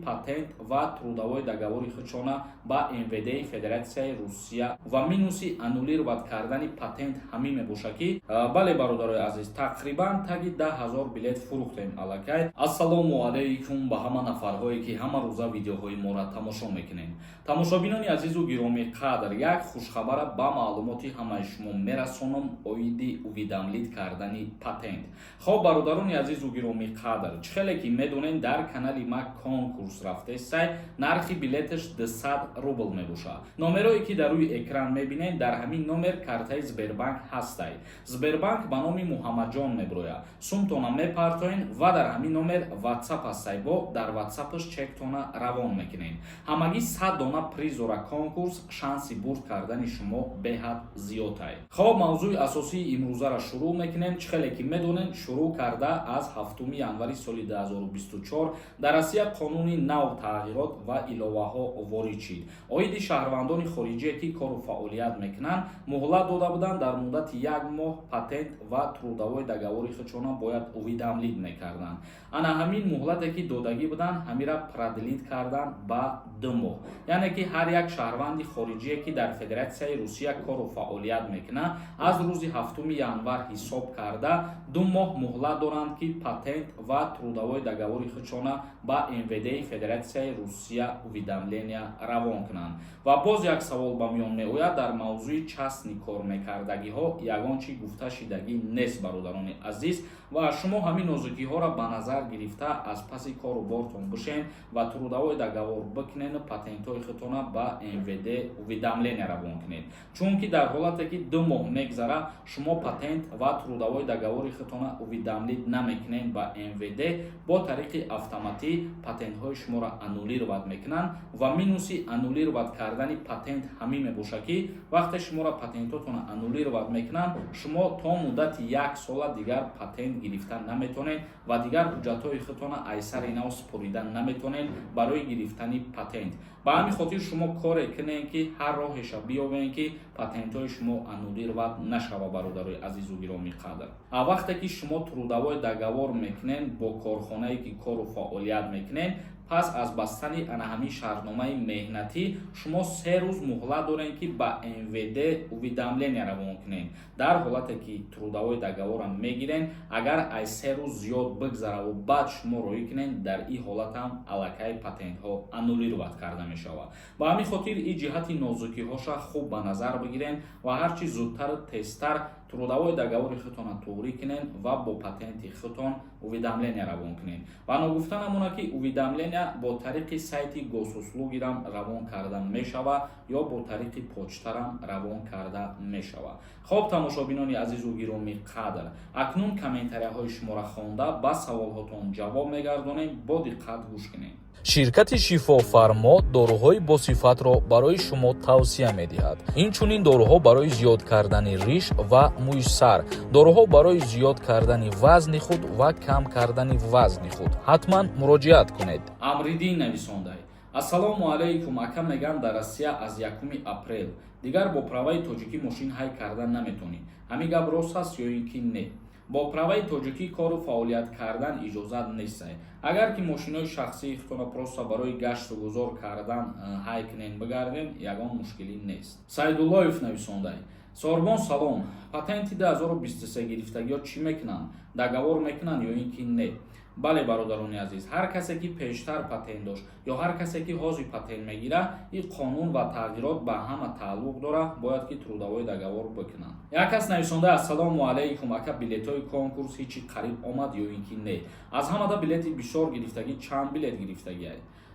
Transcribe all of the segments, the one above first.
патент ва трудовой договори хучона ба МВД Федератсияи Русия ва минуси аннулировать кардани патент ҳамин мебошад ки бале бародарои азиз тақрибан таги 10,000 билет фурӯхтем аллакай. Ассалому алайкум ба ҳама нафарҳое ки ҳама рӯза видеоҳои моро тамошо мекунем. Тамошобинони азизу гиромии қадр, як хушхабара ба маълумоти ҳамаи шумо мерасонам оиди уведомлит кардани патент. хоб бародарони азизу гиромии қадр, чихеле ки медонем дар канали ма конкурс рафтесай, нархи билеташ 200 рубл мебошад. номерое ки дар рӯи экран мебинед дар ҳамин номер картаи Сбербанк ҳастай. Сбербанк ба номи Муҳаммаҷон меброяд. Сумтона мепартоен ва дар ҳамин номер WhatsApp ҳастай, бо дар WhatsAppаш чектона равон мекунед. ҳамагӣ 100 дона призора конкурс, шанси бурд кардани шумо беҳад зиёдтай. хоб мавзӯи асосии имрӯзаро шурӯъ мекунем. чихеле ки медонем шурӯъ карда аз 7 январи соли 2024 дар Россия қонуни нав тағйирот ва иловаҳо ворид шид. оиди шаҳрвандони хориҷие ки кору фаъолият мекунанд муҳлат дода буданд дар муддати 1 моҳ патент ва трудовой договори худшона бояд уведомлит мекарданд. ана ҳамин муҳлате ки додагӣ буданд ҳамира продлит карданд ба 2 моҳ. яъне ки ҳар як шаҳрванди хориҷие ки дар Федератсияи Русия кору фаъолият мекунад аз рӯзи 7 январ ҳисоб карда 2 моҳ муҳлат доранд ки патент ва трудовой договори худшона ба МВД Федератсияи Русия уведомления равон кунанд. ва боз як савол ба миён меояд дар мавзӯи частни кормекардагиҳо. ягон чӣ гуфта шидагӣ нест бародарони азиз ва шумо ҳамин нозукиҳоро ба назар гирифта аз паси кору бортон бишен ва трудовой договор бикунед, патентҳои худтона ба МВД уведомления равон кунед. чунки дар ҳолате ки 2 моҳ мегзара шумо патент ва трудовой договори худтона уведомлит намекунед ба МВД, бо тариқи автоматӣ патентҳои шуморо аннулировать мекунанд ва минуси аннулировать кардани патент ҳамин мебошад ки вақте шуморо патентотона аннулировать мекунанд шумо то муддати 1 сола дигар патент гирифта наметонед ва дигар ҳуҷҷатҳои худтона айсари нав спорида наметонед барои гирифтани патент. ба ҳамин хотир шумо коре кунед ки ҳар роҳеша биёбед ки патентҳои шумо аннулировать нашавад бародарои азизу гиромии қадр. вақте ки шумо трудовой договор мекунед бо корхонае ки кору фаъолият мекунед, пас аз бастани ана ҳамин шаҳрномаи меҳнатӣ шумо 3 рӯз муҳлат доред ки ба МВД уведомления равон кунед. дар ҳолате ки трудовой договорро мегиред, агар аз 3 рӯз зиёд бигзараву баъд шумо роӣ кунед, дар ин ҳолат ҳам аллакай патентҳо аннулировать карда мешавад. ба ҳамин хотир ин ҷиҳати нозукиҳоша хуб ба назар бигиред ва ҳарчи зудтару тезтар трудовой договори худтона туғрӣ кунед ва бо патенти худтон уведомления равон кунед. ва ногуфта намонад ки уведомления бо тариқи сайти госуслугирам равон карда мешавад ё бо тариқи почтарам равон карда мешавад. хоб тамошобинони азизу гиромии қадр, акнун комментарияҳои шуморо хонда ба саволҳотон ҷавоб мегардонем. бо диққат гӯш кунед. ширкати шифофармо доруҳои босифатро барои шумо тавсия медиҳад. инчунин доруҳо барои зиёд кардани риш ва мӯи сар, доруҳо барои зиёд кардани вазни худ ва кам кардани вазни худ. ҳатман муроҷиат кунед. амриддин нависондай. ассалому алайкум. ака меган дар Россия аз 1 апрел дигар бо праваи тоҷикӣ мошин ҳай карда наметонӣ. ҳамин гап рост аст ё ин ки не? бо праваи тоҷикӣ кору фаъолият кардан иҷозат нестай. агар ки мошинои шахсии худтона просто барои гашту гузор кардан ҳай кунед бигардем, ягон мушкилӣ нест. Сайдуллоев нависондай. Сорбон салом. патенти 2023 гирифтагиҳо чӣ мекунанд? договор мекунанд ё ин ки не? бале бародарони азиз, ҳар касе ки пештар патент дошт ё ҳар касе ки ҳозир патент мегирад, ин қонун ва тағйирот ба ҳама тааллуқ дорад, бояд ки трудовой договор бикунанд. як кас нависонда ассалому алайкум. ака билетҳои конкурс ҳичи қариб омад ё ин ки не? аз ҳамада билети бисёр гирифтагӣ чанд билет гирифтагӣ?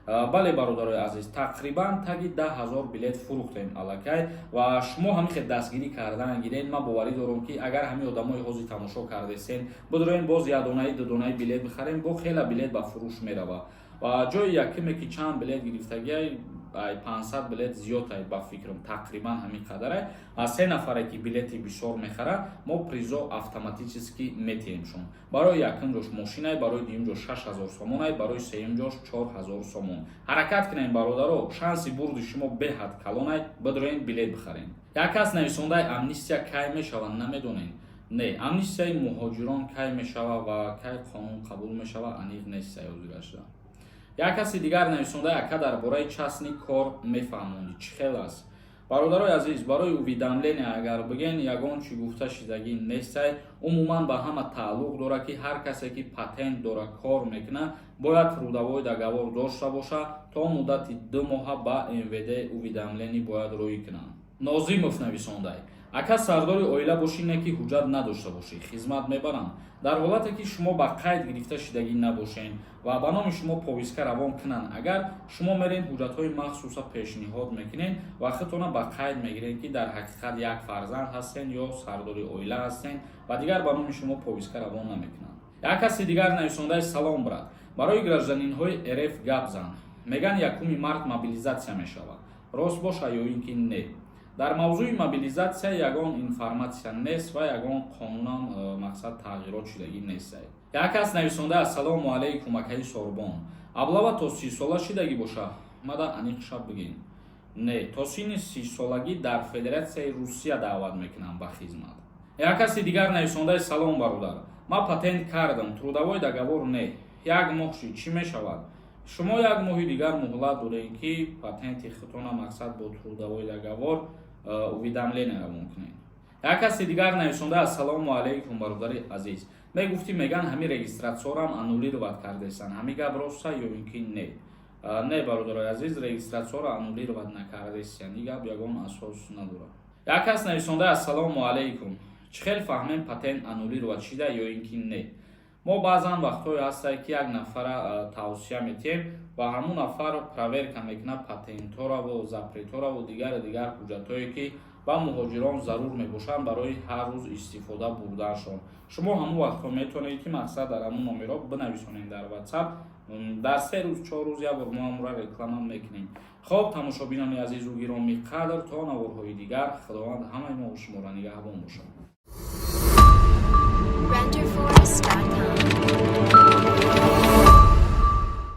бале бародарои азиз, тақрибан таги 10,000 билет фурӯхтем аллакай ва шумо ҳамихе дастгирӣ кардан гиред. ман боварӣ дорам ки агар ҳамин одамои ҳозир тамошо кардесен бидорем боз ядонаи дудонаи билет бихарем, бо хела билет ба фурӯш мерава ва ҷои якиме ки чанд билет гирифтагиай 500 билет зиёдтай ба фикрам, тақрибан ҳамин қадаре. аз 3 нафаре ки билети бисёр мехара, мо призо автоматически метиҳемшон. барои якум ҷош мошинай, барои дуюм ҷош 6000 сомонай, барои сеюм ҷош 4000 сомон. ҳаракат кунем бародаро, шанси бурди шумо беҳад калонай, бидорем билет бихарем. як кас нависондай амнистия кай мешавад намедонем? не, амнистияи муҳоҷирон кай мешавад ва кай қонун қабул мешавад аниқ нест. як каси дигар нависонда яка дар бораи часни кор мефаҳмонӣ чӣ хел аст. бародарои азиз, барои уведомление агар бигем ягон чӣ гуфта шидагӣ нестай, умуман ба ҳама тааллуқ дорад ки ҳар касе ки патент дора кор мекунад бояд рӯдавои договор дошта боша, то муддати 2 моҳа ба МВД уведомление бояд рӯй кунанд. Нозимов нависондай: ака сардори оила бошӣ, не ки ҳуҷҷат надошта бошӣ, хизмат мебаранд. дар ҳолате ки шумо ба қайд гирифта шидагӣ набошед ва ба номи шумо повистка равон кунанд, агар шумо мерен ҳуҷҷатҳои махсуса пешниҳод мекунед ва худтона ба қайд мегиред ки дар ҳақиқат як фарзанд ҳастед ё сардори оила ҳастед ва дигар ба номи шумо повистка равон намекунанд. як каси дигар нависондаи: салом брат, барои гражданинҳои РФ гап зан. меган 1 март мобилизатсия мешавад. рост боша ё ин ки не? дар мавзӯи мобилизатсия ягон информатсия нест ва ягон қонунан мақсад тағйирот шидагӣ нест. як кас нависонда: ассалому алайкум акаи Сорбон, аблава то 30 сола шидагӣ боша? мада аниқша бигем. не, то синни 30 солагӣ дар Федератсияи Русия даъват мекунам ба хизмат. як каси дигар нависонда: салом бародар, ман патент кардам, трудовой договор не. як моҳ шид, чӣ мешавад? шумо як моҳи дигар муҳлат доред ки патенти худтона мақсад бо трудовой договор уведомление равон кунед. як каси дигар нависонда: ассалому алайкум бародари азиз, мегуфтӣ меган ҳами регистратсиёрам аннулировать кардесанд, ҳами гап роста ё ин ки не? не бародари азиз, регистратсиёра аннулировать накардесанд, ин гап ягон асос надорад. як кас нависонда: ассалому алайкум, чӣ хел фаҳмем патент аннулировать шуда ё ин ки не? мо баъзан вақтҳое ҳастад ки як нафара тавсия метиҳем ва ҳамун нафар проверка мекунад патентҳораву запретҳораву дигар ҳуҷҷатҳое ки ба муҳоҷирон зарур мебошанд барои ҳар рӯз истифода бурданшон. шумо ҳамун вақтҳо метавонед ки мақсад дар ҳамун номеро бинависонед дар WhatsApp. дар 3 рӯз 4 рӯз як бор мо ҳамура реклама мекунем. хоб тамошобинони азизу гироми қадр, то наворҳои дигар, худованд ҳамаи мо шуморо нигаҳбон бошад. Render Forest.